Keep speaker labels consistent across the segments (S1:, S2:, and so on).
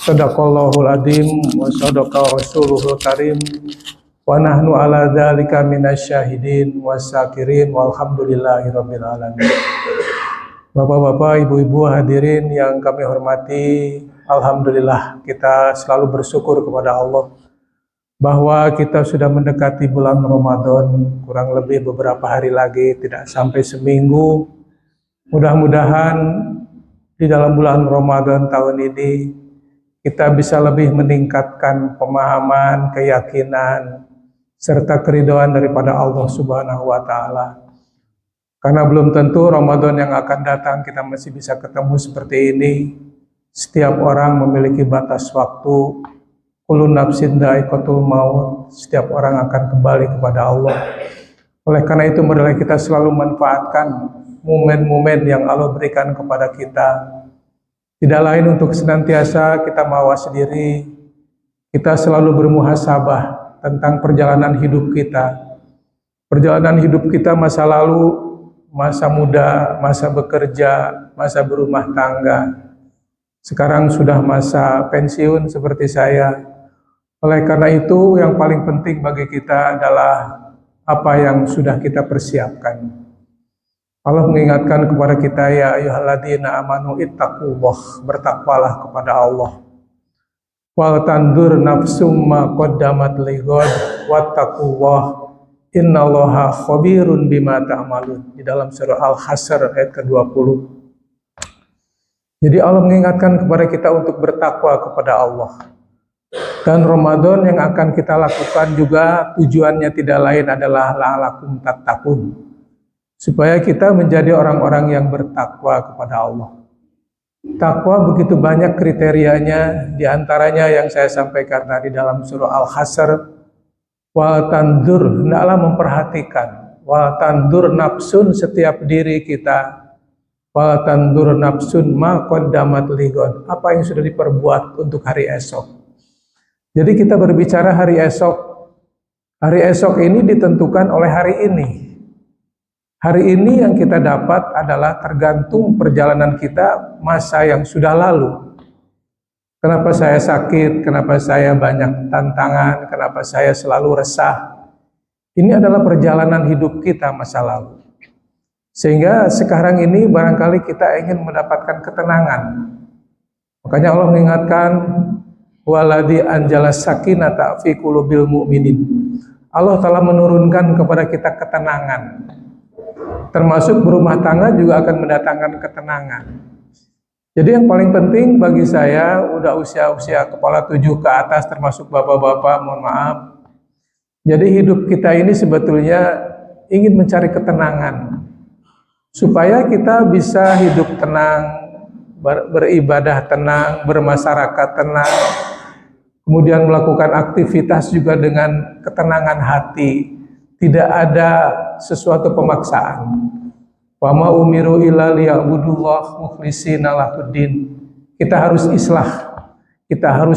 S1: Sadaqallahul adzim wa sadaqa rasuluhul karim wa nahnu ala dzalika minasyahidin wasyakirin walhamdulillahirabbil alamin. Bapak-bapak, ibu-ibu hadirin yang kami hormati, alhamdulillah kita selalu bersyukur kepada Allah bahwa kita sudah mendekati bulan Ramadan, kurang lebih beberapa hari lagi, tidak sampai seminggu. Mudah-mudahan di dalam bulan Ramadan tahun ini kita bisa lebih meningkatkan pemahaman, keyakinan, serta keridhaan daripada Allah Subhanahu wa Ta'ala. Karena belum tentu Ramadan yang akan datang kita masih bisa ketemu seperti ini. Setiap orang memiliki batas waktu. Kullu nafsin dha'iqatul maut. Setiap orang akan kembali kepada Allah. Oleh karena itu, marilah kita selalu manfaatkan momen-momen yang Allah berikan kepada kita. Tidak lain untuk senantiasa kita mawas diri, kita selalu bermuhasabah tentang perjalanan hidup kita. Perjalanan hidup kita masa lalu, masa muda, masa bekerja, masa berumah tangga. Sekarang sudah masa pensiun seperti saya. Oleh karena itu, yang paling penting bagi kita adalah apa yang sudah kita persiapkan. Allah mengingatkan kepada kita, ya ayyuhalladzina amanu ittaqullah, bertakwalah kepada Allah. Wal tandur nafsum ma qaddamat lighad wattaqullah innallaha khabirun bima ta'malun. Di dalam surah Al-Hasr ayat ke-20. Jadi Allah mengingatkan kepada kita untuk bertakwa kepada Allah. Dan Ramadan yang akan kita lakukan juga tujuannya tidak lain adalah la'alakum tattaqun, supaya kita menjadi orang-orang yang bertakwa kepada Allah. Takwa begitu banyak kriterianya, diantaranya yang saya sampaikan tadi dalam surah Al-Hasr, wa tandur, hendaklah memperhatikan, wa tandur nafsun, setiap diri kita, wa tandur nafsun ma qaddamat lighad, apa yang sudah diperbuat untuk hari esok. Jadi kita berbicara hari esok. Hari esok ini ditentukan oleh hari ini. Hari ini yang kita dapat adalah tergantung perjalanan kita masa yang sudah lalu. Kenapa saya sakit, kenapa saya banyak tantangan, kenapa saya selalu resah. Ini adalah perjalanan hidup kita masa lalu. Sehingga sekarang ini barangkali kita ingin mendapatkan ketenangan. Makanya Allah mengingatkan, waladhi anjala sakinata fi qulubil mu'minin. Allah telah menurunkan kepada kita ketenangan. Termasuk berumah tangga juga akan mendatangkan ketenangan. Jadi yang paling penting bagi saya, udah usia kepala 7 ke atas, termasuk bapak-bapak, mohon maaf. Jadi hidup kita ini sebetulnya ingin mencari ketenangan. Supaya kita bisa hidup tenang, beribadah tenang, bermasyarakat tenang, kemudian melakukan aktivitas juga dengan ketenangan hati. Tidak ada sesuatu pemaksaan. Wa ma umiru illa liya'budullah mukhlishina lahuddin. Kita harus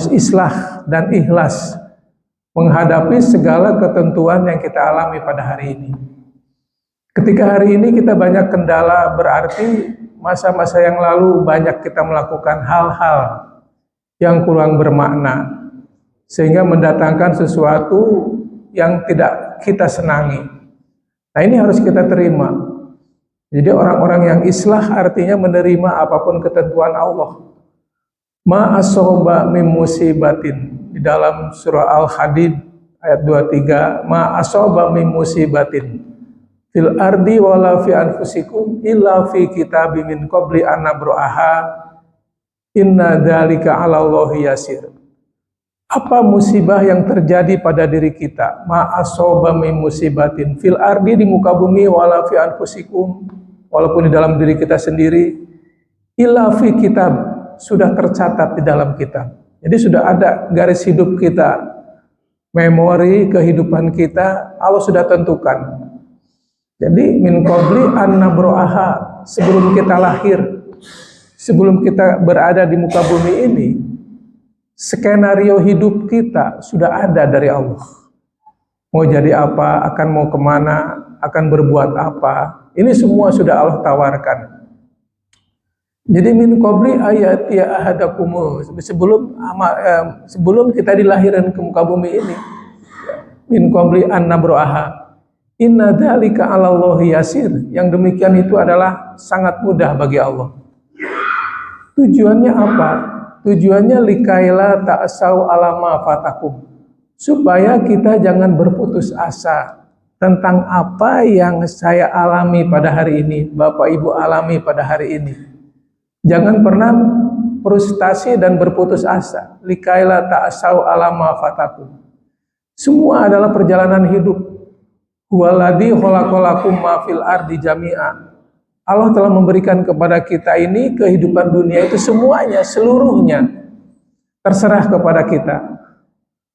S1: islah dan ikhlas menghadapi segala ketentuan yang kita alami pada hari ini. Ketika hari ini kita banyak kendala, berarti masa-masa yang lalu banyak kita melakukan hal-hal yang kurang bermakna, sehingga mendatangkan sesuatu yang tidak kita senangi. Nah, ini harus kita terima. Jadi orang-orang yang islah artinya menerima apapun ketentuan Allah. Ma asoba min musibatin, di dalam surah Al-Hadid ayat 23, ma asoba min musibatin fil ardi wala fi anfusikum illa fi kitabim min qabli an nabra'aha inna dzalika 'ala Allahi yasir. Apa musibah yang terjadi pada diri kita? Ma asoba min musibatin fil ardi, di muka bumi, wala fi anfusikum, walaupun di dalam diri kita sendiri, illa fi kitab, sudah tercatat di dalam kitab. Jadi sudah ada garis hidup kita, memori kehidupan kita, Allah sudah tentukan. Jadi min qabli an nabra'aha, sebelum kita lahir, sebelum kita berada di muka bumi ini, skenario hidup kita sudah ada dari Allah. Mau jadi apa, akan mau kemana, akan berbuat apa, ini semua sudah Allah tawarkan. Jadi min qabli ayati ahadakum, sebelum kita dilahirkan ke muka bumi ini, min qabli an nabroaha, inna dzalika 'alallahi yasir. Yang demikian itu adalah sangat mudah bagi Allah. Tujuannya apa? Tujuannya likaila ta'sau alama fatakum, supaya kita jangan berputus asa tentang apa yang saya alami pada hari ini, Bapak Ibu alami pada hari ini. Jangan pernah frustasi dan berputus asa. Likaila ta'sau alama fatakum. Semua adalah perjalanan hidup. Huwaladzi khalaqalakum ma fil ardi jami'a. Allah telah memberikan kepada kita ini kehidupan dunia itu semuanya, seluruhnya terserah kepada kita.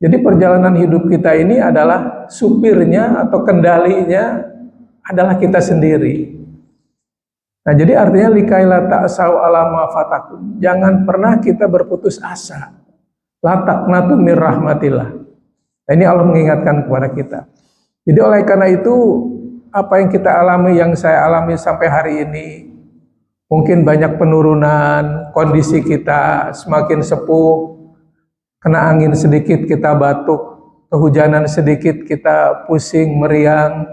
S1: Jadi perjalanan hidup kita ini adalah supirnya atau kendalinya adalah kita sendiri. Nah, jadi artinya likaila ta'sau alama fatakum. Jangan pernah kita berputus asa. La taqnatu mir rahmatillah. Nah, ini Allah mengingatkan kepada kita. Jadi oleh karena itu, apa yang kita alami, yang saya alami sampai hari ini, mungkin banyak penurunan, kondisi kita semakin sepuh, kena angin sedikit kita batuk, kehujanan sedikit kita pusing, meriang,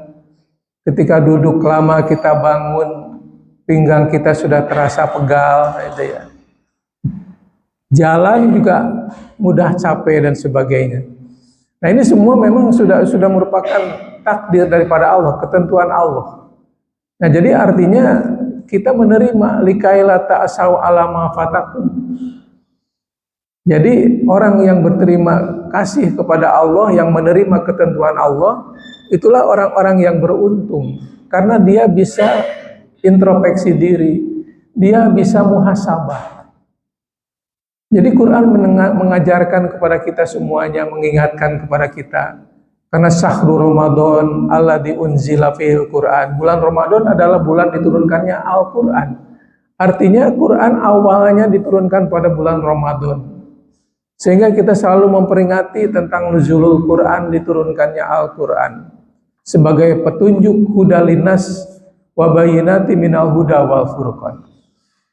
S1: ketika duduk lama kita bangun, pinggang kita sudah terasa pegal, gitu ya. Jalan juga mudah capek dan sebagainya. Nah, ini semua memang sudah merupakan takdir daripada Allah, ketentuan Allah. Nah, jadi artinya kita menerima likaila ta'sau alama fatakum. Jadi orang yang berterima kasih kepada Allah, yang menerima ketentuan Allah, itulah orang-orang yang beruntung, karena dia bisa introspeksi diri, dia bisa muhasabah. Jadi Quran mengajarkan kepada kita semuanya, mengingatkan kepada kita, karena syahrul Ramadan alladzi unzila fihil Quran. Bulan Ramadan adalah bulan diturunkannya Al-Quran. Artinya Quran awalnya diturunkan pada bulan Ramadan. Sehingga kita selalu memperingati tentang nuzulul Quran, diturunkannya Al-Quran sebagai petunjuk huda linnas wa bayyinati minal huda wal furqan,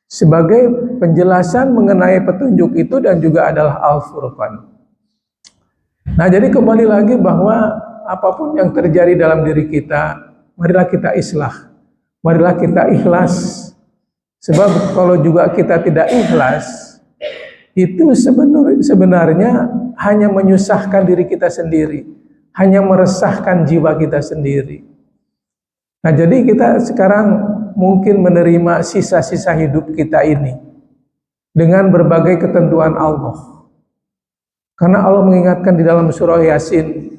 S1: sebagai penjelasan mengenai petunjuk itu dan juga adalah Al-Furqan. Nah, jadi kembali lagi bahwa apapun yang terjadi dalam diri kita, marilah kita islah, marilah kita ikhlas. Sebab kalau juga kita tidak ikhlas, itu sebenarnya hanya menyusahkan diri kita sendiri, hanya meresahkan jiwa kita sendiri. Nah, jadi kita sekarang mungkin menerima sisa-sisa hidup kita ini dengan berbagai ketentuan Allah. Karena Allah mengingatkan di dalam surah Yasin,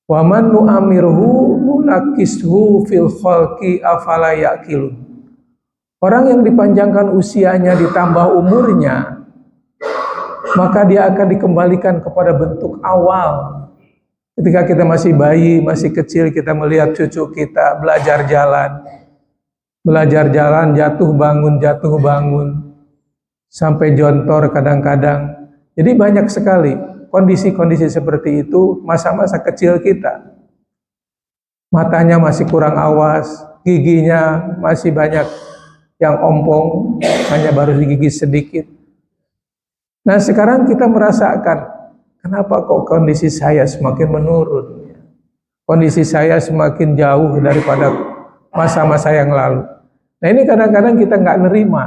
S1: wa man nu'amirhu nunakishu fil khalqi afala yaqilun. Orang yang dipanjangkan usianya ditambah umurnya, maka dia akan dikembalikan kepada bentuk awal. Ketika kita masih bayi, masih kecil, kita melihat cucu kita belajar jalan, jatuh bangun, sampai jontor kadang-kadang. Jadi banyak sekali kondisi-kondisi seperti itu masa-masa kecil kita. Matanya masih kurang awas, giginya masih banyak yang ompong, hanya baru digigit sedikit. Nah, sekarang kita merasakan, kenapa kok kondisi saya semakin menurun? Kondisi saya semakin jauh daripada masa-masa yang lalu. Nah, ini kadang-kadang kita nggak nerima.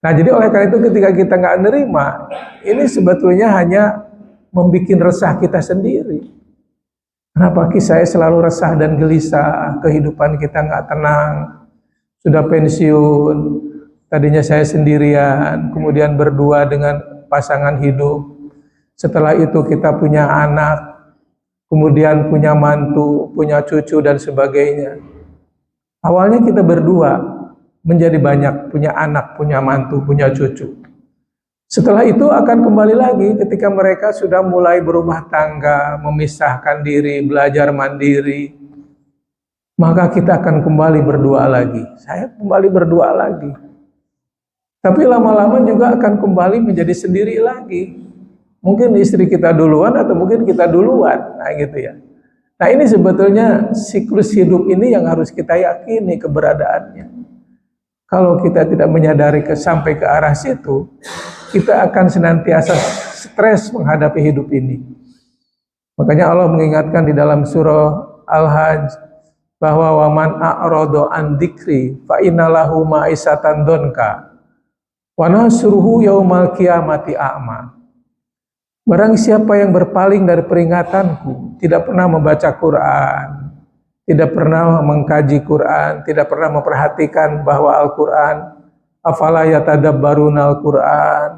S1: Nah, jadi oleh karena itu ketika kita nggak nerima, ini sebetulnya hanya membuat resah kita sendiri. Kenapa saya selalu resah dan gelisah, kehidupan kita nggak tenang, sudah pensiun, tadinya saya sendirian, kemudian berdua dengan pasangan hidup. Setelah itu kita punya anak, kemudian punya mantu, punya cucu dan sebagainya. Awalnya kita berdua, menjadi banyak, punya anak, punya mantu, punya cucu. Setelah itu akan kembali lagi ketika mereka sudah mulai berumah tangga, memisahkan diri, belajar mandiri. Maka kita akan kembali berdua lagi. Saya kembali berdua lagi. Tapi lama-lama juga akan kembali menjadi sendiri lagi. Mungkin istri kita duluan atau mungkin kita duluan. Nah, gitu ya. Nah, ini sebetulnya siklus hidup ini yang harus kita yakini keberadaannya. Kalau kita tidak menyadari sampai ke arah situ, kita akan senantiasa stres menghadapi hidup ini. Makanya Allah mengingatkan di dalam surah Al-Hajj bahwa waman a'rada an dzikri fa innalahu ma'isatan donka wa nahsuruhu yaumal qiyamati a'ma. Barang siapa yang berpaling dari peringatanku, tidak pernah membaca Quran, tidak pernah mengkaji Quran, tidak pernah memperhatikan bahwa Al-Quran, afala yatadabbaruna Al-Quran,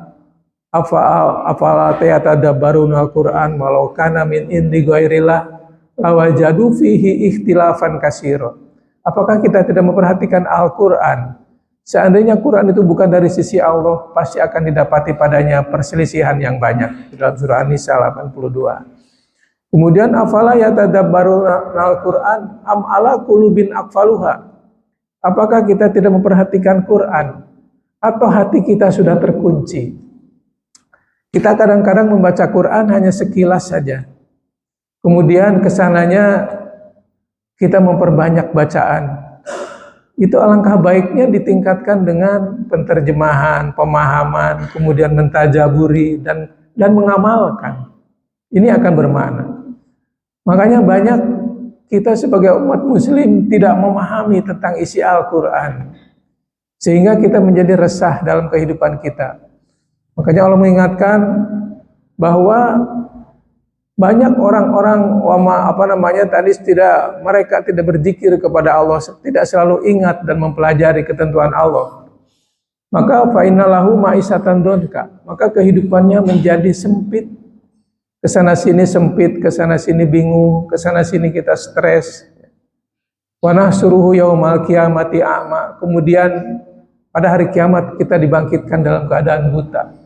S1: afala yatadabbaruna Al-Quran, walau kana min indi ghairillah lawajadu fihi ikhtilafan katsira. Apakah kita tidak memperhatikan Al-Quran? Seandainya Quran itu bukan dari sisi Allah, pasti akan didapati padanya perselisihan yang banyak. Di dalam surah An-Nisa 82. Kemudian afala yatadabbaruna al-Quran am ala qulubin aqfaluha. Apakah kita tidak memperhatikan Quran atau hati kita sudah terkunci? Kita kadang-kadang membaca Quran hanya sekilas saja. Kemudian kesananya kita memperbanyak bacaan. Itu alangkah baiknya ditingkatkan dengan penterjemahan, pemahaman, kemudian mentajaburi dan mengamalkan. Ini akan bermakna. Makanya banyak kita sebagai umat muslim tidak memahami tentang isi Al-Quran. Sehingga kita menjadi resah dalam kehidupan kita. Makanya Allah mengingatkan bahwa banyak orang-orang mereka tidak berzikir kepada Allah, tidak selalu ingat dan mempelajari ketentuan Allah. Maka fa innalahu ma'isatan donka, maka kehidupannya menjadi sempit. Kesana sini sempit, kesana sini bingung, kesana sini kita stres. Wa nahsuruhu yaumal qiyamati a'ma, kemudian pada hari kiamat kita dibangkitkan dalam keadaan buta.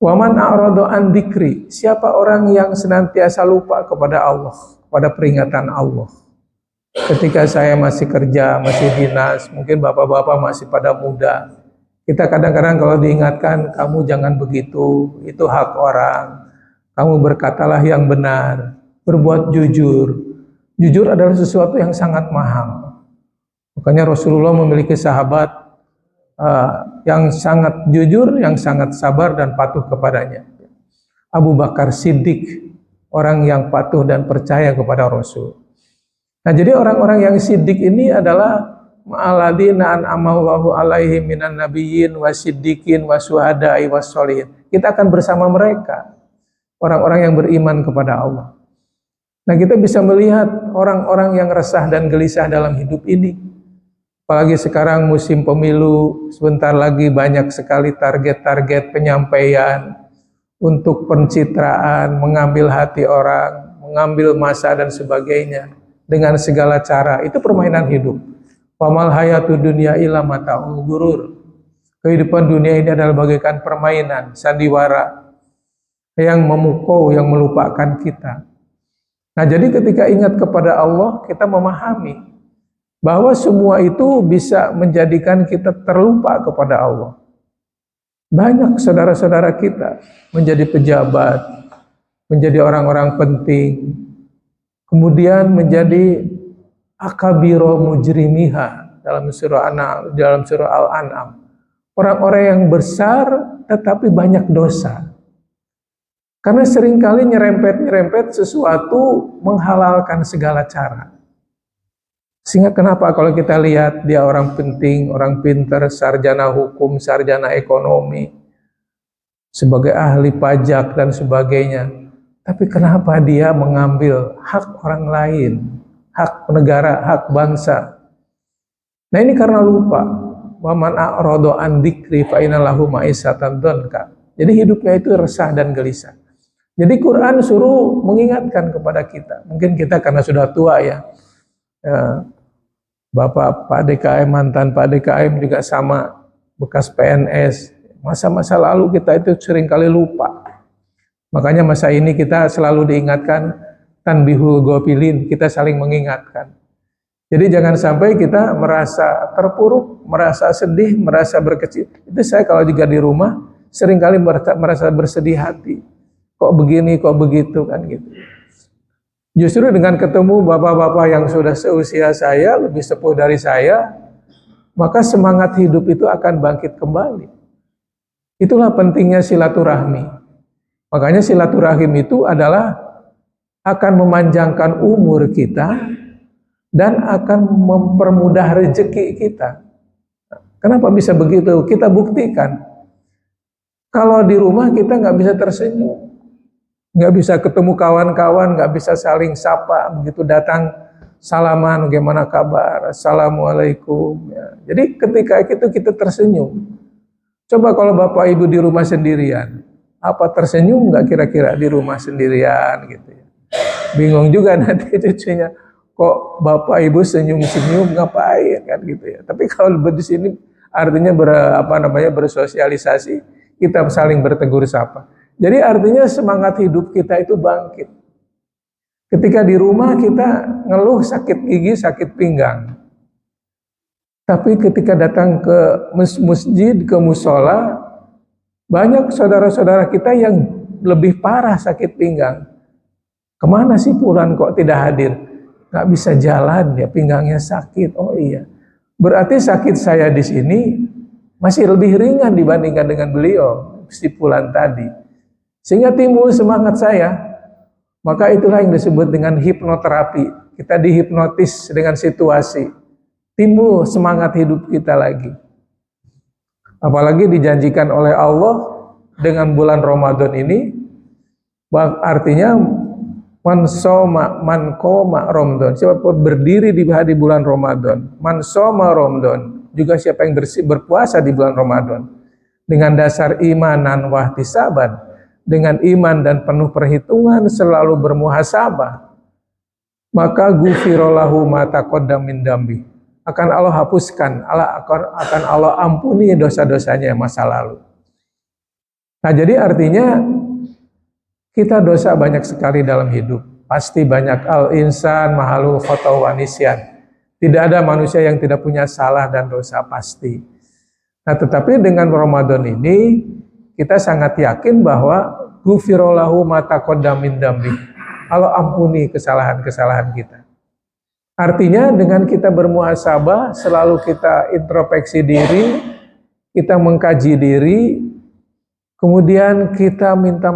S1: Waman a'rada an dzikri, siapa orang yang senantiasa lupa kepada Allah, kepada peringatan Allah. Ketika saya masih kerja, masih dinas, mungkin bapak-bapak masih pada muda. Kita kadang-kadang kalau diingatkan, kamu jangan begitu, itu hak orang. Kamu berkatalah yang benar, berbuat jujur. Jujur adalah sesuatu yang sangat mahal. Makanya Rasulullah memiliki sahabat yang sangat jujur, yang sangat sabar dan patuh kepadanya. Abu Bakar Siddiq, orang yang patuh dan percaya kepada Rasul. Nah, jadi orang-orang yang siddiq ini adalah ma'aladina an'amallahu alaihim minan nabiyyin wasiddiqin wasuhada'i wassolihin. Kita akan bersama mereka, orang-orang yang beriman kepada Allah. Nah, kita bisa melihat orang-orang yang resah dan gelisah dalam hidup ini. Apalagi sekarang musim pemilu, sebentar lagi banyak sekali target-target penyampaian untuk pencitraan, mengambil hati orang, mengambil masa dan sebagainya dengan segala cara. Itu permainan hidup. Wamal hayatud dunya illa mata'ul ghurur. Kehidupan dunia ini adalah bagaikan permainan, sandiwara yang memukau, yang melupakan kita. Nah, jadi ketika ingat kepada Allah, kita memahami bahwa semua itu bisa menjadikan kita terlupa kepada Allah. Banyak saudara-saudara kita menjadi pejabat, menjadi orang-orang penting, kemudian menjadi akabiro mujrimiha dalam surah Al-An'am. Orang-orang yang besar tetapi banyak dosa. Karena seringkali nyerempet-nyerempet sesuatu menghalalkan segala cara. Sehingga kenapa kalau kita lihat dia orang penting, orang pintar, sarjana hukum, sarjana ekonomi, sebagai ahli pajak dan sebagainya, tapi kenapa dia mengambil hak orang lain, hak negara, hak bangsa? Nah, ini karena lupa. Waman a'rada an dzikri fa innalahu ma'isatan donka. Jadi hidupnya itu resah dan gelisah. Jadi Quran suruh mengingatkan kepada kita. Mungkin kita karena sudah tua ya. Bapak Pak DKM, mantan Pak DKM juga sama, bekas PNS. Masa-masa lalu kita itu seringkali lupa. Makanya masa ini kita selalu diingatkan, tanbihul ghafilin, kita saling mengingatkan. Jadi jangan sampai kita merasa terpuruk, merasa sedih, merasa berkecil. Itu saya kalau juga di rumah, seringkali merasa bersedih hati. Kok begini, kok begitu, kan gitu. Justru dengan ketemu bapak-bapak yang sudah seusia saya, lebih sepuh dari saya, maka semangat hidup itu akan bangkit kembali. Itulah pentingnya silaturahmi. Makanya silaturahim itu adalah akan memanjangkan umur kita dan akan mempermudah rezeki kita. Kenapa bisa begitu? Kita buktikan. Kalau di rumah kita nggak bisa tersenyum, nggak bisa ketemu kawan-kawan, nggak bisa saling sapa, begitu datang salaman, bagaimana kabar, assalamualaikum. Ya. Jadi ketika itu kita tersenyum. Coba kalau bapak ibu di rumah sendirian, apa tersenyum nggak kira-kira di rumah sendirian gitu ya? Bingung juga nanti cucunya, kok bapak ibu senyum-senyum ngapain kan gitu ya. Tapi kalau di sini artinya bersosialisasi, kita saling bertegur sapa. Jadi artinya semangat hidup kita itu bangkit. Ketika di rumah kita ngeluh sakit gigi, sakit pinggang. Tapi ketika datang ke masjid, ke musola, banyak saudara-saudara kita yang lebih parah sakit pinggang. Kemana sih Fulan kok tidak hadir? Gak bisa jalan, ya pinggangnya sakit. Oh iya, berarti sakit saya di sini masih lebih ringan dibandingkan dengan beliau, si Fulan tadi. Sehingga timbul semangat saya. Maka itulah yang disebut dengan hipnoterapi. Kita dihipnotis dengan situasi. Timbul semangat hidup kita lagi. Apalagi dijanjikan oleh Allah dengan bulan Ramadan ini, artinya man soma man qoma Ramadan. Siapa berdiri di hari bulan Ramadan, man soma Ramadan. Juga siapa yang berpuasa di bulan Ramadan dengan dasar imanan wahtisaban, dengan iman dan penuh perhitungan, selalu bermuhasabah, maka gufirolahu ma taqaddam min dambi. Akan Allah hapuskan, akan Allah ampuni dosa-dosanya masa lalu. Nah, jadi artinya kita dosa banyak sekali dalam hidup. Pasti banyak, al-insan mahalul khata wa nisyan. Tidak ada manusia yang tidak punya salah dan dosa, pasti. Nah, tetapi dengan Ramadan ini kita sangat yakin bahwa gufirolahu ma taqaddam min dambi. Allah ampuni kesalahan-kesalahan kita. Artinya dengan kita bermuhasabah, selalu kita introspeksi diri, kita mengkaji diri, kemudian kita minta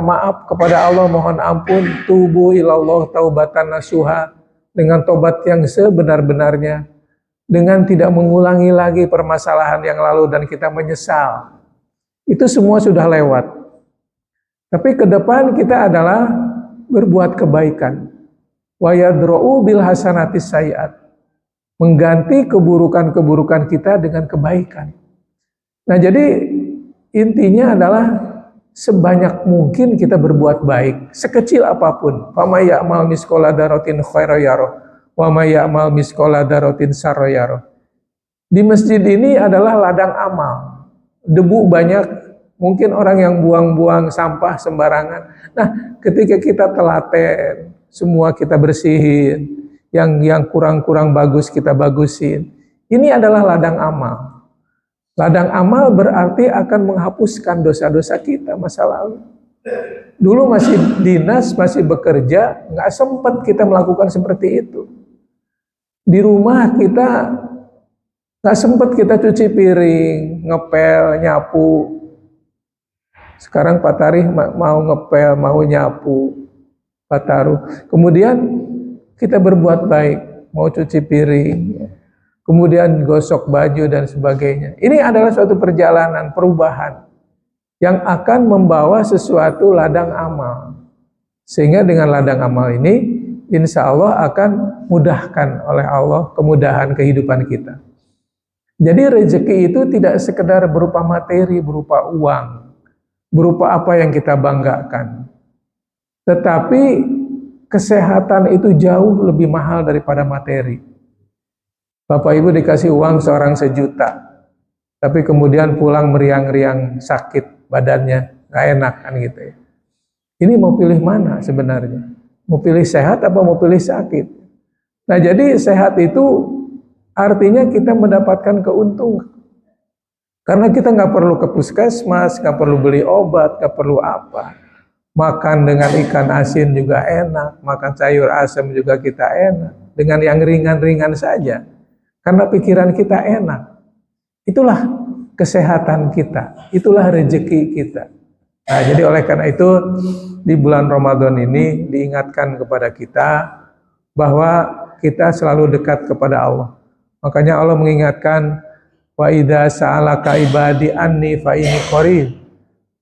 S1: maaf kepada Allah, mohon ampun, tubu ilallah taubatan nasuha, dengan tobat yang sebenar-benarnya, dengan tidak mengulangi lagi permasalahan yang lalu dan kita menyesal. Itu semua sudah lewat. Tapi ke depan kita adalah berbuat kebaikan. Wa yadra'u bil hasanatis sayyi'at, mengganti keburukan-keburukan kita dengan kebaikan. Nah, jadi intinya adalah sebanyak mungkin kita berbuat baik, sekecil apapun. Fa may ya'mal misqala dzarratin khairan yarah wa may ya'mal misqala dzarratin syarran yarah. Di masjid ini adalah ladang amal. Debu banyak, mungkin orang yang buang-buang sampah sembarangan. Nah, ketika kita telaten, semua kita bersihin, yang kurang-kurang bagus kita bagusin. Ini adalah ladang amal. Ladang amal berarti akan menghapuskan dosa-dosa kita masa lalu. Dulu masih dinas, masih bekerja, nggak sempat kita melakukan seperti itu. Di rumah kita nggak sempat kita cuci piring, ngepel, nyapu. Sekarang Pak Tarih mau ngepel, mau nyapu. Taruh. Kemudian kita berbuat baik, mau cuci piring, kemudian gosok baju dan sebagainya. Ini adalah suatu perjalanan perubahan yang akan membawa sesuatu ladang amal. Sehingga dengan ladang amal ini, insya Allah akan mudahkan oleh Allah kemudahan kehidupan kita. Jadi rezeki itu tidak sekedar berupa materi, berupa uang, berupa apa yang kita banggakan. Tetapi kesehatan itu jauh lebih mahal daripada materi. Bapak Ibu dikasih uang seorang 1 juta, tapi kemudian pulang meriang-riang sakit badannya, gak enak kan gitu ya. Ini mau pilih mana sebenarnya? Mau pilih sehat apa mau pilih sakit? Nah, jadi sehat itu artinya kita mendapatkan keuntungan. Karena kita nggak perlu ke puskesmas, nggak perlu beli obat, nggak perlu apa. Makan dengan ikan asin juga enak, makan sayur asam juga kita enak, dengan yang ringan-ringan saja. karena pikiran kita enak. Itulah kesehatan kita, itulah rezeki kita. Nah, jadi oleh karena itu di bulan Ramadan ini diingatkan kepada kita bahwa kita selalu dekat kepada Allah. Makanya Allah mengingatkan, wa idza sa'alaka ibadi anni fa inni qarib.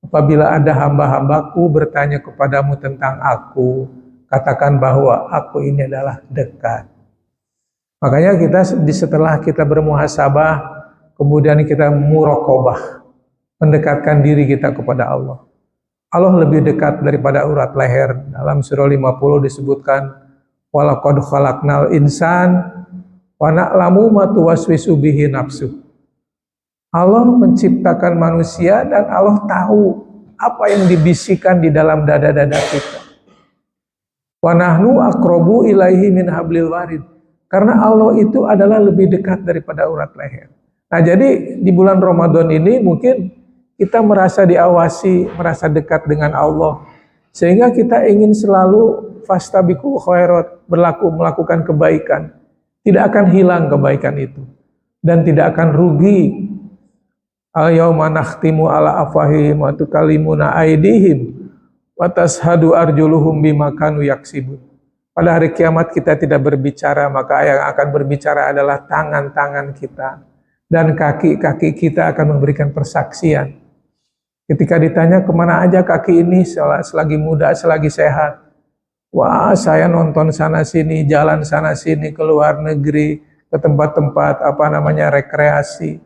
S1: Apabila ada hamba-hambaku bertanya kepadamu tentang aku, katakan bahwa aku ini adalah dekat. Makanya setelah kita bermuhasabah, kemudian kita muraqabah, mendekatkan diri kita kepada Allah. Allah lebih dekat daripada urat leher. Dalam surah 50 disebutkan, walaqad khalaqnal insan wa na'lamu ma tuwaswisu bihi nafsu. Allah menciptakan manusia dan Allah tahu apa yang dibisikkan di dalam dada-dada kita. Wa nahnu aqrabu ilaihi min hablil warid. Karena Allah itu adalah lebih dekat daripada urat leher. Nah, jadi di bulan Ramadan ini mungkin kita merasa diawasi, merasa dekat dengan Allah. Sehingga kita ingin selalu fastabiqul khairat, melakukan kebaikan. Tidak akan hilang kebaikan itu. Dan tidak akan rugi. Al-yawma nakhtimu ala afahihim wa tukallimuna aydihim wa tashhadu arjuluhum bima kanu yaksibun. Pada hari kiamat kita tidak berbicara, maka yang akan berbicara adalah tangan-tangan kita dan kaki-kaki kita akan memberikan persaksian. Ketika ditanya kemana aja kaki ini selagi muda, selagi sehat, wah saya nonton sana sini, jalan sana sini, ke luar negeri, ke tempat-tempat rekreasi.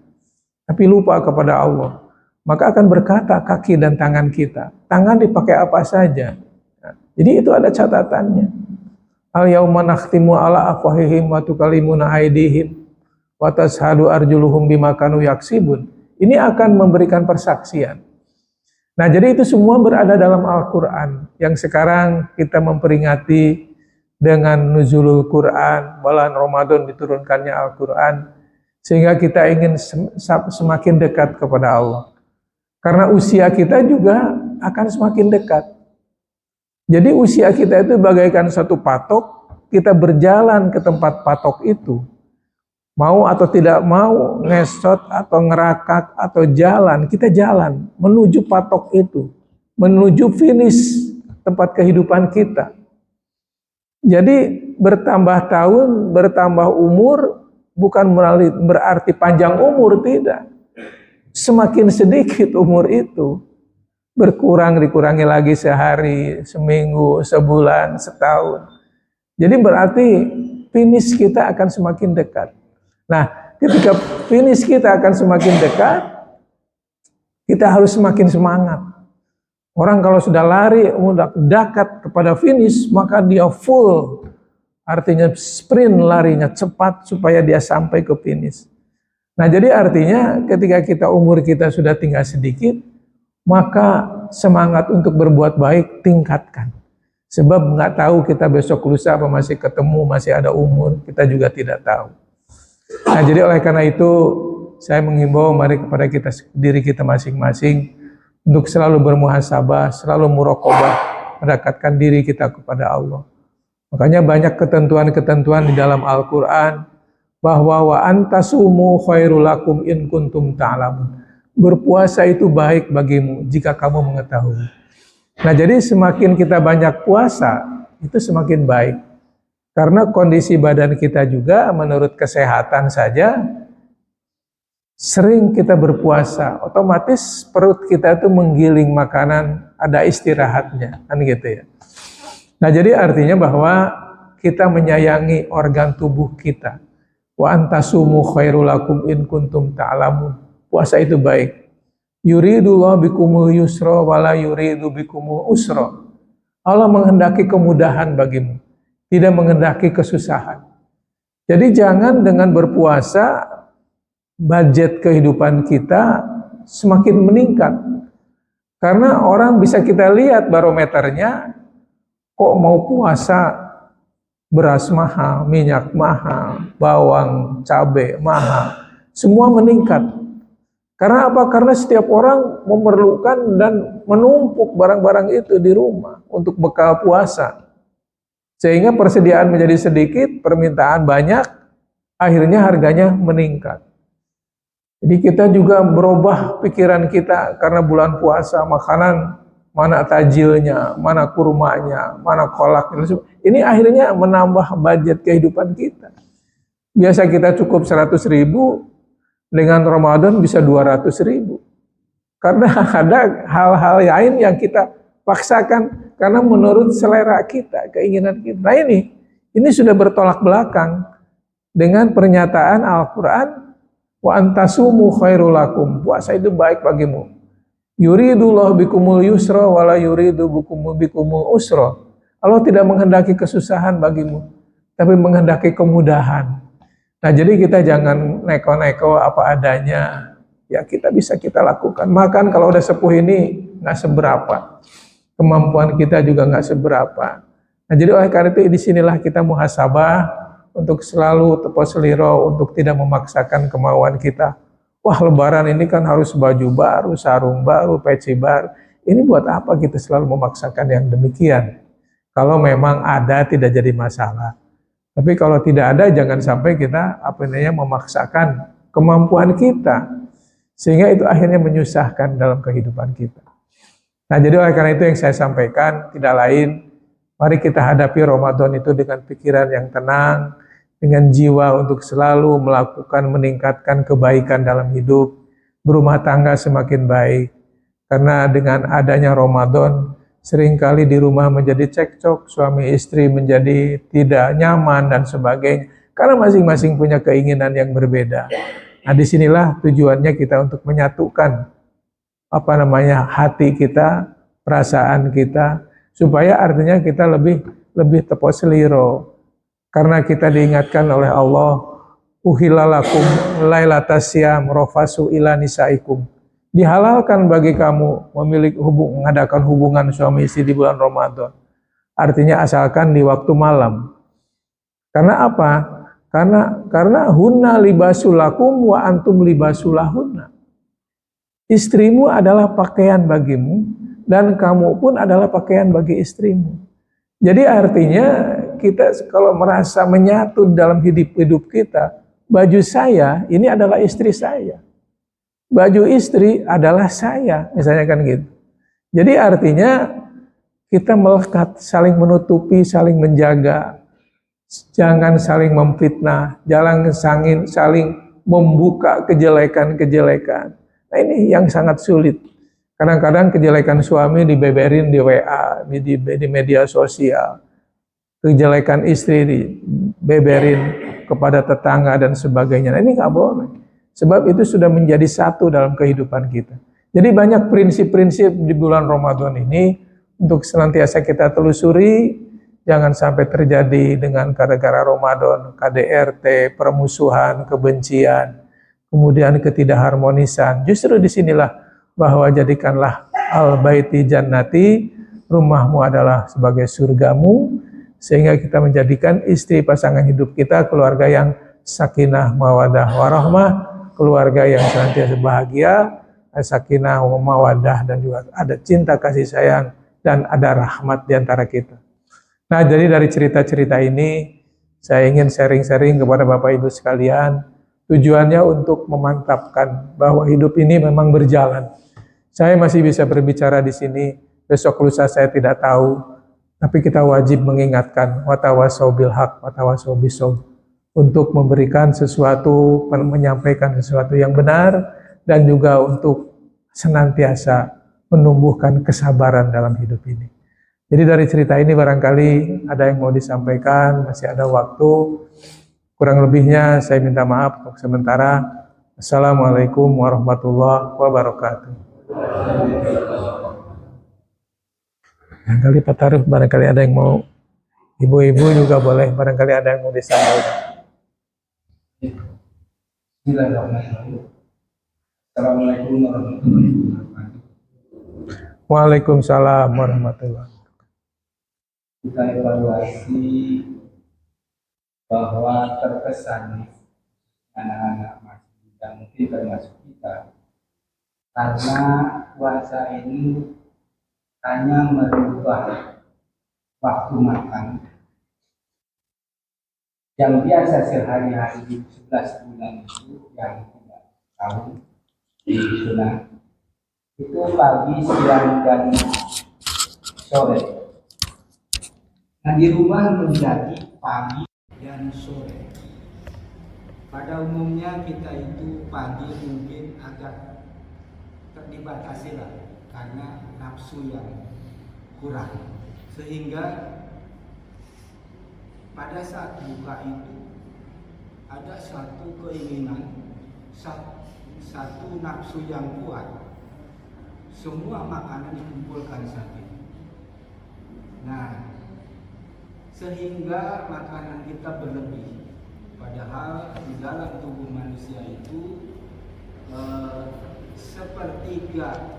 S1: Tapi lupa kepada Allah, maka akan berkata kaki dan tangan kita. Tangan dipakai apa saja. Nah, jadi itu ada catatannya. Al-yawma nakhtimu ala afwahihim wa tukallimuna aydihim wa tashhadu arjuluhum bima kanu yaksibun. Ini akan memberikan persaksian. Nah, jadi itu semua berada dalam Al-Qur'an yang sekarang kita memperingati dengan nuzulul Quran, bulan Ramadan diturunkannya Al-Qur'an. Sehingga kita ingin semakin dekat kepada Allah. Karena usia kita juga akan semakin dekat. Jadi usia kita itu bagaikan satu patok, kita berjalan ke tempat patok itu. Mau atau tidak mau, ngesot atau ngerakak atau jalan, kita jalan menuju patok itu. Menuju finish tempat kehidupan kita. Jadi bertambah tahun, bertambah umur, bukan berarti panjang umur, tidak. Semakin sedikit umur itu, berkurang, dikurangi lagi sehari, seminggu, sebulan, setahun. Jadi berarti finish kita akan semakin dekat. Nah, ketika finish kita akan semakin dekat, kita harus semakin semangat. Orang kalau sudah lari, sudah dekat kepada finish, maka dia full. Artinya sprint, larinya cepat supaya dia sampai ke finish. Nah, jadi artinya ketika umur kita sudah tinggal sedikit, maka semangat untuk berbuat baik tingkatkan. Sebab nggak tahu kita besok lusa apa masih ketemu, masih ada umur, kita juga tidak tahu. Nah, jadi oleh karena itu saya menghimbau mari kepada diri kita masing-masing untuk selalu bermuhasabah, selalu muraqabah, mendekatkan diri kita kepada Allah. Makanya banyak ketentuan-ketentuan di dalam Al-Quran bahwa wa antasumu khairul lakum in kuntum ta'lamun. Berpuasa itu baik bagimu jika kamu mengetahui. Nah, jadi semakin kita banyak puasa, itu semakin baik. Karena kondisi badan kita juga menurut kesehatan saja, sering kita berpuasa, otomatis perut kita itu menggiling makanan, ada istirahatnya, kan gitu ya. Nah, jadi artinya bahwa kita menyayangi organ tubuh kita. Wa antasumu khairul lakum in kuntum ta'lamun. Puasa itu baik. Yuridullahu bikumul yusra wa la yuridu bikumul usra. Allah menghendaki kemudahan bagimu, tidak menghendaki kesusahan. Jadi jangan dengan berpuasa budget kehidupan kita semakin meningkat. Karena orang bisa kita lihat barometernya, kok mau puasa beras mahal, minyak mahal, bawang, cabai mahal, semua meningkat. Karena apa? Karena setiap orang memerlukan dan menumpuk barang-barang itu di rumah untuk bekal puasa. Sehingga persediaan menjadi sedikit, permintaan banyak, akhirnya harganya meningkat. Jadi kita juga berubah pikiran kita karena bulan puasa, makanan mana tajilnya, mana kurmanya, mana kolaknya. Ini akhirnya menambah budget kehidupan kita. Biasa kita cukup 100.000, dengan Ramadan bisa 200.000. Karena ada hal-hal lain yang kita paksakan karena menurut selera kita, keinginan kita. Nah ini sudah bertolak belakang dengan pernyataan Al-Quran, wa antasumu khairul lakum. Puasa itu baik bagimu. Yuridullah bikumul yusra wala yuridu bikumul usra. Allah tidak menghendaki kesusahan bagimu, tapi menghendaki kemudahan. Nah, jadi kita jangan neko-neko apa adanya. Ya kita bisa kita lakukan. Makan kalau udah sepuh ini nggak seberapa. Kemampuan kita juga nggak seberapa. Nah, jadi oleh karena itu disinilah kita muhasabah untuk selalu tepos seliro, untuk tidak memaksakan kemauan kita. Wah, lebaran ini kan harus baju baru, sarung baru, peci baru. Ini buat apa kita selalu memaksakan yang demikian? Kalau memang ada tidak jadi masalah. Tapi kalau tidak ada, jangan sampai kita memaksakan kemampuan kita, sehingga itu akhirnya menyusahkan dalam kehidupan kita. Nah, jadi oleh karena itu yang saya sampaikan tidak lain, mari kita hadapi Ramadan itu dengan pikiran yang tenang, dengan jiwa untuk selalu melakukan, meningkatkan kebaikan dalam hidup, berumah tangga semakin baik. Karena dengan adanya Ramadan, seringkali di rumah menjadi cekcok, suami istri menjadi tidak nyaman dan sebagainya, karena masing-masing punya keinginan yang berbeda. Nah, disinilah tujuannya kita untuk menyatukan hati kita, perasaan kita, supaya artinya kita lebih tepos seliro. Karena kita diingatkan oleh Allah, uhilalakum lailatas syam rofasu ila nisaikum. Dihalalkan bagi kamu mengadakan hubungan suami istri di bulan Ramadan. Artinya asalkan di waktu malam. Karena apa? Karena hunna libasulakum wa antum libasulahunna. Istrimu adalah pakaian bagimu dan kamu pun adalah pakaian bagi istrimu. Jadi artinya kita kalau merasa menyatu dalam hidup kita, baju saya ini adalah istri saya. Baju istri adalah saya, misalnya kan gitu. Jadi artinya kita melekat, saling menutupi, saling menjaga, jangan saling memfitnah, jangan saling membuka kejelekan-kejelekan. Nah ini yang sangat sulit. Kadang-kadang kejelekan suami dibeberin di WA, di media sosial. Kejelekan istri dibeberin kepada tetangga dan sebagainya. Nah, ini nggak boleh. Sebab itu sudah menjadi satu dalam kehidupan kita. Jadi banyak prinsip-prinsip di bulan Ramadan ini untuk senantiasa kita telusuri, jangan sampai terjadi dengan gara-gara Ramadan, KDRT, permusuhan, kebencian, kemudian ketidakharmonisan. Justru disinilah bahwa jadikanlah al-baiti jannati, rumahmu adalah sebagai surgamu, sehingga kita menjadikan istri pasangan hidup kita keluarga yang sakinah, mawadah, warahmah, keluarga yang senantiasa bahagia, sakinah, mawadah, dan juga ada cinta kasih sayang dan ada rahmat di antara kita. Nah, jadi dari cerita-cerita ini saya ingin sharing-sharing kepada Bapak Ibu sekalian, tujuannya untuk memantapkan bahwa hidup ini memang berjalan. Saya masih bisa berbicara di sini, besok lusa saya tidak tahu, tapi kita wajib mengingatkan watawasau bil haq, watawasau bisob, untuk memberikan sesuatu, menyampaikan sesuatu yang benar, dan juga untuk senantiasa menumbuhkan kesabaran dalam hidup ini. Jadi dari cerita ini barangkali ada yang mau disampaikan, masih ada waktu. Kurang lebihnya saya minta maaf untuk sementara. Assalamualaikum warahmatullahi wabarakatuh. Barangkali Pak Tarif, barangkali ada yang mau, ibu-ibu juga boleh, barangkali ada yang mau disampaikan.
S2: Bismillahirrahmanirrahim. Assalamualaikum warahmatullahi wabarakatuh.
S1: Waalaikumsalam warahmatullahi wabarakatuh.
S2: Kita evaluasi bahwa terkesan anak-anak masih muda, mungkin termasuk kita, karena puasa ini hanya merubah waktu makan yang biasa sehari-hari di 11 bulan itu yang tidak tahu di sunnah itu pagi, siang, dan sore. Nah di rumah menjadi pagi dan sore. Pada umumnya kita itu pagi mungkin agak dibatasi lah karena nafsu yang kurang, sehingga pada saat buka itu ada satu keinginan, satu nafsu yang kuat, semua makanan dikumpulkan saat itu. Nah, sehingga makanan kita berlebih, padahal di dalam tubuh manusia itu sepertiga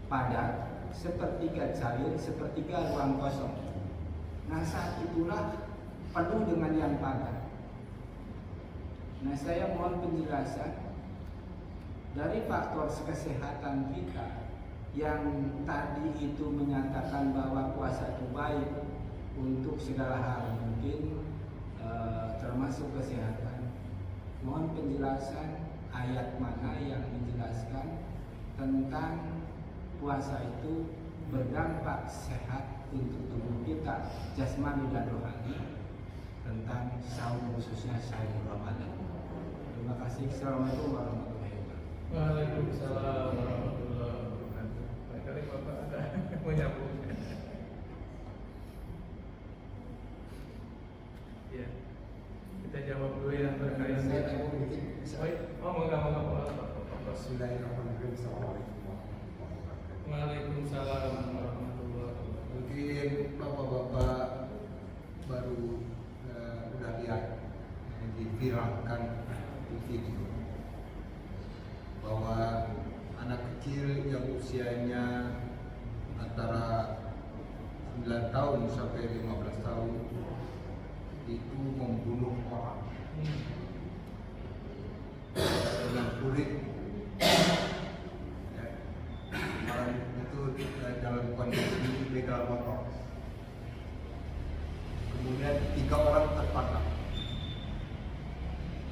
S2: padat, sepertiga cair, sepertiga ruang kosong. Nah saat itulah penuh dengan yang padat. Nah saya mohon penjelasan dari faktor kesehatan kita yang tadi itu menyatakan bahwa puasa itu baik untuk segala hal, mungkin termasuk kesehatan. Mohon penjelasan ayat mana yang menjelaskan tentang puasa itu berdampak sehat untuk tubuh kita, jasmani dan rohani, tentang saum khususnya saum Ramadan. Terima kasih. Assalamualaikum warahmatullahi wabarakatuh.
S1: Waalaikumsalam warahmatullahi wabarakatuh. Barangkali Bapak ada mau nyambung. Ya, kita jawab dulu ya barangkali. Oh, mau.
S3: Bismillahirrahmanirrahim. Assalamualaikum warahmatullahi wabarakatuh.
S1: Waalaikumsalam warahmatullahi wabarakatuh.
S3: Mungkin bapak-bapak baru udah lihat yang diviralkan di video bahwa anak kecil yang usianya antara 9 tahun sampai 15 tahun itu membunuh orang dengan kulit. Orang itu dalam kondisi begal motor. Kemudian 3 orang tertangkap.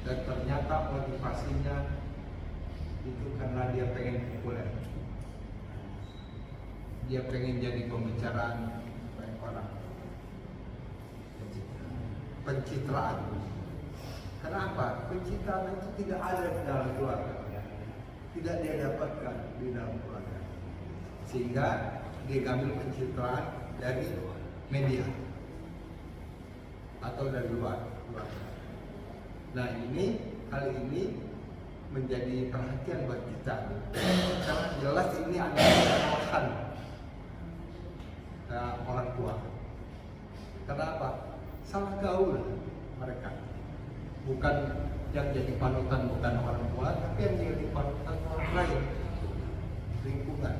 S3: Dan ternyata motivasinya itu karena dia pengen populer. Dia pengen jadi pembicaraan banyak orang. Pencitraan. Kenapa? Pencitraan itu tidak ada di dalam keluarga. Tidak dia dapatkan di dalam keluarga. Sehingga dia ambil pencitraan dari media atau dari luar. Nah kali ini menjadi perhatian buat kita karena jelas ini adalah kesalahan orang tua. Kenapa? Salah gaul mereka. Bukan yang jadi panutan bukan orang tua, tapi yang jadi panutan orang lain, lingkungan.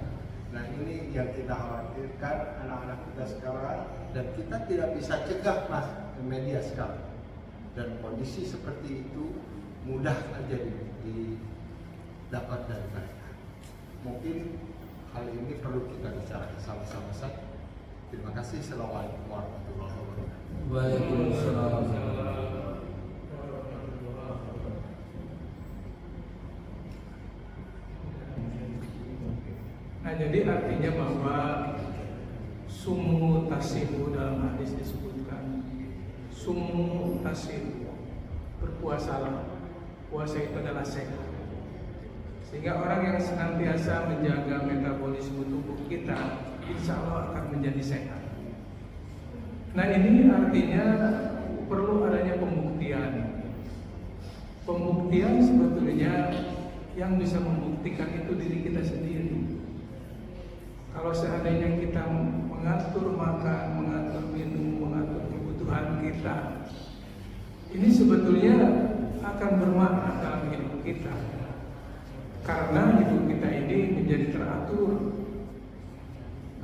S3: Nah ini yang kita khawatirkan anak-anak kita sekarang, dan kita tidak bisa cegah mas media sekarang. Dan kondisi seperti itu mudah aja didapat dari mereka. Mungkin hal ini perlu kita bicara sama-sama. Terima kasih. Assalamualaikum warahmatullahi wabarakatuh.
S2: Waalaikumsalam.
S1: Nah, jadi artinya bahwa sumu tasihu dalam hadis disebutkan sumu tasihu, berpuasalah. Puasa itu adalah sehat. Sehingga orang yang senantiasa menjaga metabolisme tubuh kita, insya Allah akan menjadi sehat. Nah ini artinya perlu adanya pembuktian. Pembuktian sebetulnya yang bisa membuktikan itu diri kita sendiri. Kalau seandainya kita mengatur makan, mengatur minum, mengatur kebutuhan kita, ini sebetulnya akan bermakna dalam hidup kita. Karena hidup kita ini menjadi teratur.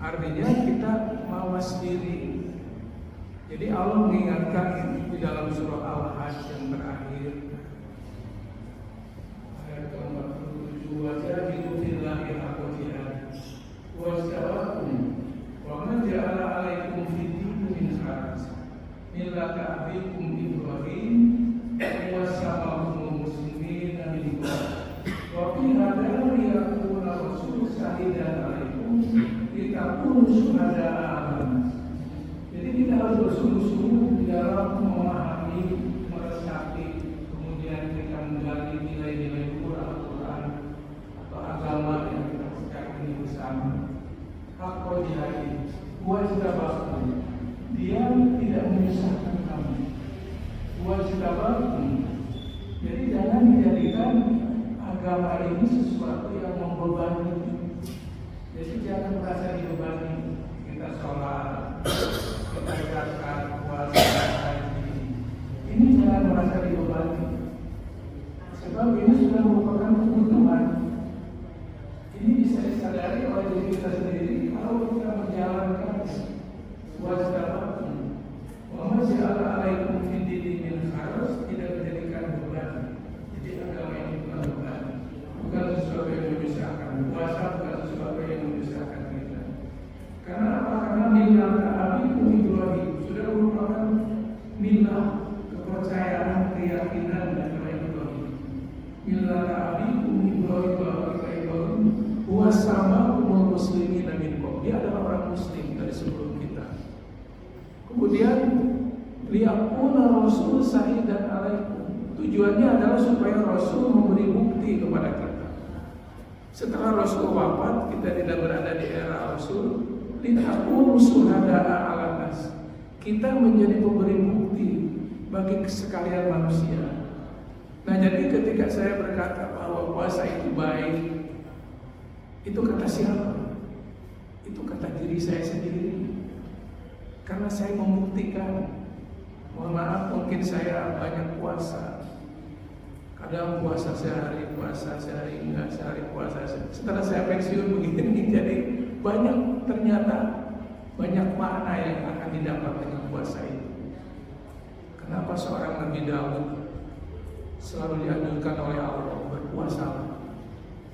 S1: Artinya kita mawas diri. Jadi Allah mengingatkan di dalam surah Al-Hajj yang terakhir ayat 47, wajahidu fillahi haqqa jihadihi wasta'akum wa ma ja'ala 'alaikum fid din min haraj millata abikum Ibrahim wa sama'umul muslimin min qabl wa fi hadha liyakuna rasul syahidan alaikum litakunu syuhada'a 'alan. Jadi kita harus bersungguh-sungguh di dalam memahami, meresapi, kemudian kita menggali nilai-nilai luhur Al-Quran atau agama yang kita percaya ini bersama. Hakul jihadi, wajibabkum, dia tidak menyusahkan kamu. Wajibabkum, jadi jangan dijadikan agama ini sesuatu yang membebani. Jadi jangan merasa dibebani. Kita sholat, kita zakat, puasa, haji. Ini jangan merasa dibebani. Sebab ini sudah merupakan kebutuhan. Ini bisa disadari oleh diri kita sendiri kalau kita menjalankan wajibabkum. Wa ma ja'ala 'alaikum fid dini min haraj, tidak menjadikan beban. Jadi agama ini bukan beban, bukan sesuatu yang memisahkan. Puasa bukan sesuatu yang memisahkan kita. Karena apa? Karena millata abikum Ibrahim sudah merupakan millah, kepercayaan, keyakinan dan Ibrahim. Millata abikum Ibrahim wa sama'umul muslimin min qabl. Dia adalah orang muslim dari sebelum kita. Kemudian liyakuna rasul syahidan alaikum. Tujuannya adalah supaya Rasul memberi bukti kepada kita. Setelah Rasul wafat, kita tidak berada di era Rasul. Litakunu syuhada'a 'alan nas. Kita menjadi pemberi bukti bagi sekalian manusia. Nah, jadi ketika saya berkata bahwa puasa itu baik, itu kata siapa? Itu kata diri saya sendiri. Karena saya membuktikan. Mohon maaf, mungkin saya banyak puasa. Kadang puasa sehari, puasa sehari enggak, sehari puasa. Setelah saya pensiun begini, jadi banyak, ternyata banyak makna yang akan didapat dengan puasa itu. Kenapa seorang Nabi Daud selalu dianjurkan oleh Allah berpuasa?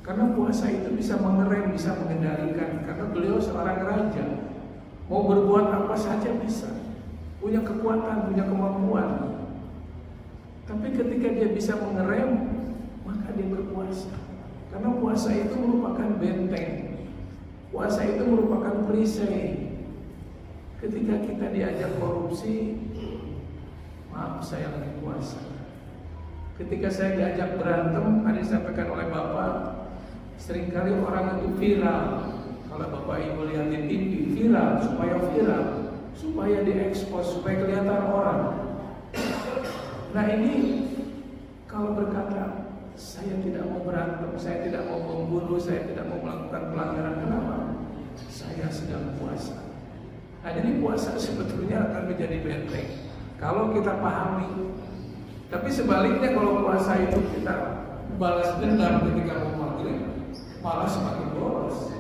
S1: Karena puasa itu bisa mengerem, bisa mengendalikan. Karena beliau seorang raja, mau berbuat apa saja bisa, punya kekuatan, punya kemampuan. Tapi ketika dia bisa mengerem, maka dia berpuasa. Karena puasa itu merupakan benteng, puasa itu merupakan perisai. Ketika kita diajak korupsi, maaf saya lagi puasa. Ketika saya diajak berantem, tadi disampaikan oleh Bapak, seringkali orang itu viral. Kalau Bapak Ibu lihat di TV, viral, supaya diekspos, supaya kelihatan orang. Nah ini kalau berkata saya tidak mau berantem, saya tidak mau membunuh, saya tidak mau melakukan pelanggaran, kenapa? Saya sedang puasa. Nah jadi puasa sebetulnya akan menjadi benteng kalau kita pahami. Tapi sebaliknya kalau puasa itu kita balas dendam ketika mau maghrib, malah semakin boros.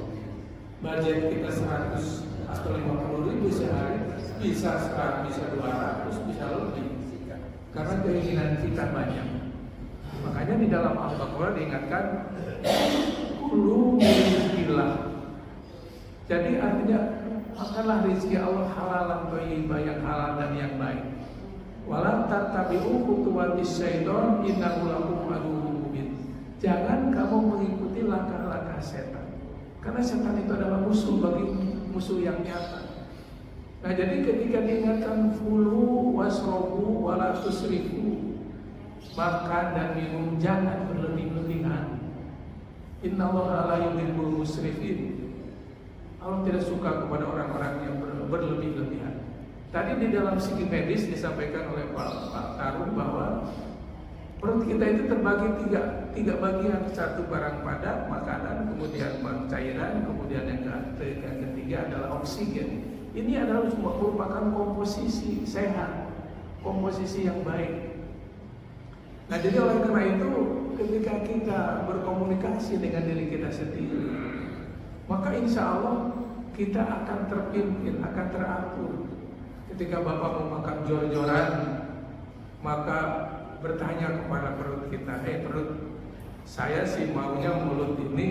S1: Budget kita 100 atau 50.000 sehari, bisa 100, bisa 200, bisa lebih. Karena keinginan kita banyak. Makanya di dalam Al-Baqarah diingatkan kulu rizqillah. Jadi artinya makanlah rezeki Allah halalan thayyibah, yang halal dan yang baik. Wala tattabi'u khutuwatis syaitan innahu lakum aduwwun mubin. Jangan kamu mengikuti langkah-langkah setan. Karena setan itu adalah musuh yang nyata. Nah, jadi ketika diingatkan fulu wasrobu wala tusrifu, makan dan minum jangan berlebih-lebihan. Innallaha la yuhibbul musrifin. Allah tidak suka kepada orang-orang yang berlebih-lebihan. Tadi di dalam segi medis disampaikan oleh Pak Tarun bahwa perut kita itu terbagi tiga bagian. Satu barang padat, makanan, kemudian cairan, kemudian yang ketiga adalah oksigen. Ini adalah merupakan komposisi sehat, komposisi yang baik. Nah jadi oleh karena itu ketika kita berkomunikasi dengan diri kita sendiri, maka insya Allah kita akan terpimpin, akan teratur. Ketika Bapak mau makan jor-joran, maka bertanya kepada perut kita, perut, saya sih maunya mulut ini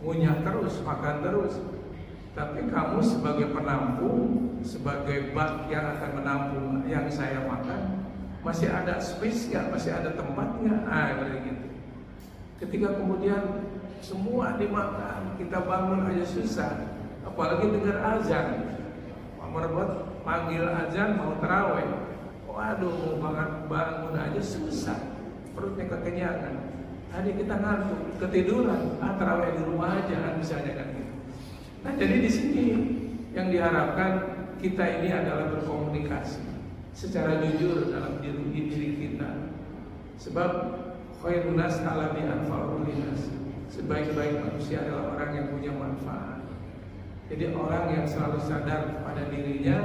S1: ngunyah terus, makan terus. Tapi kamu sebagai penampung, sebagai bak yang akan menampung yang saya makan, masih ada space nggak? Masih ada tempat nggak? Begitu. Ketika kemudian semua dimakan, kita bangun aja susah, apalagi dengar azan. Merbuat panggil azan mau taraweh, waduh, bangun aja susah, perutnya kekenyangan. Hari kita ngantuk, ketiduran, taraweh di rumah aja, misalnya kan gitu. Nah, jadi di sini yang diharapkan kita ini adalah berkomunikasi secara jujur dalam diri kita. Sebab khairun nas alladzi anfa'u linnas. Sebaik-baik manusia adalah orang yang punya manfaat. Jadi orang yang selalu sadar pada dirinya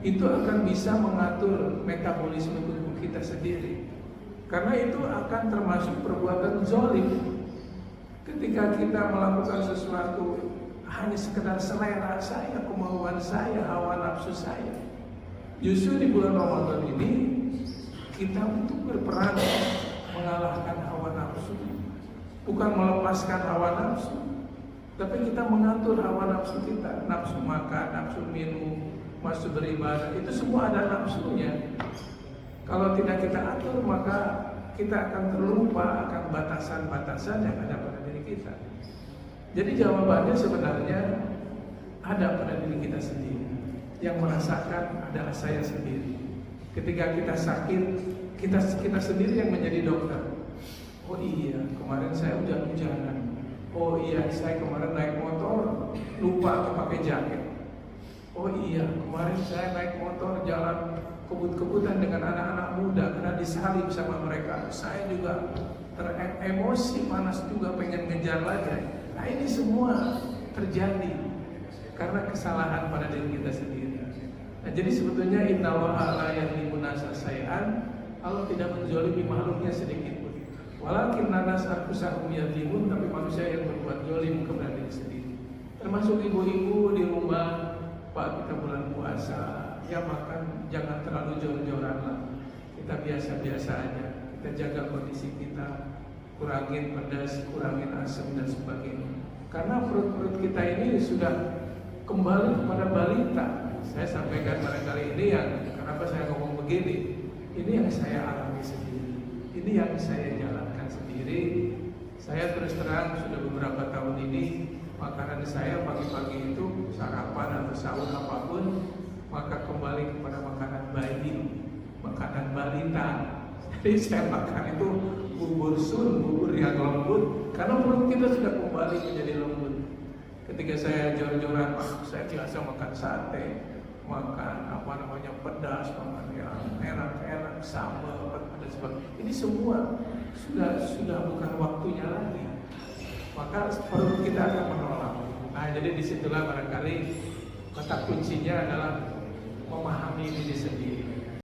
S1: itu akan bisa mengatur metabolisme tubuh kita sendiri. Karena itu akan termasuk perbuatan zalim. Ketika kita melakukan sesuatu hanya sekedar selera saya, kemauan saya, hawa nafsu saya. Justru di bulan Ramadan ini kita untuk berperan mengalahkan hawa nafsu, bukan melepaskan hawa nafsu, tapi kita mengatur hawa nafsu kita, nafsu makan, nafsu minum, nafsu beribadah, itu semua ada nafsunya. Kalau tidak kita atur, maka kita akan terlupa akan batasan-batasan yang ada pada diri kita. Jadi jawabannya sebenarnya ada pada diri kita sendiri. Yang merasakan adalah saya sendiri. Ketika kita sakit, kita sendiri yang menjadi dokter. Oh iya, kemarin saya hujan-hujanan. Oh iya, saya kemarin naik motor lupa pakai jaket. Oh iya, kemarin saya naik motor jalan kebut-kebutan dengan anak-anak muda karena disalib sama mereka. Saya juga emosi, panas juga, pengen ngejar lagi. Nah, ini semua terjadi karena kesalahan pada diri kita sendiri. Nah, jadi sebetulnya innallaha la yadlimu nasa syai'an, Allah tidak menzalimi makhluknya sedikit pun. Walakinna nas anfusahum yadlimun, tapi manusia yang berbuat zalim kepada diri sendiri. Termasuk ibu-ibu di rumah, Pak, kita bulan puasa, ya makan jangan terlalu jor-joran lah. Kita biasa-biasa aja. Kita jaga kondisi kita, kurangin pedas, kurangin asam dan sebagainya. Karena perut-perut kita ini sudah kembali kepada balita. Saya sampaikan barangkali ini yang kenapa saya ngomong begini. Ini yang saya alami sendiri. Ini yang saya jalankan sendiri. Saya terus terang sudah beberapa tahun ini makanan saya pagi-pagi itu sarapan atau sahur apapun, maka kembali kepada makanan bayi, makanan balita. Jadi saya makan itu bubur sun, bubur yang lembut, karena perut kita sudah kembali menjadi lembut. Ketika saya jor-joran, saya biasa makan sate, makan pedas, makan yang enak-enak, sambal dan sebagainya. Ini semua sudah bukan waktunya lagi. Maka perut kita akan menolak. Nah, jadi disitulah barangkali kata kuncinya adalah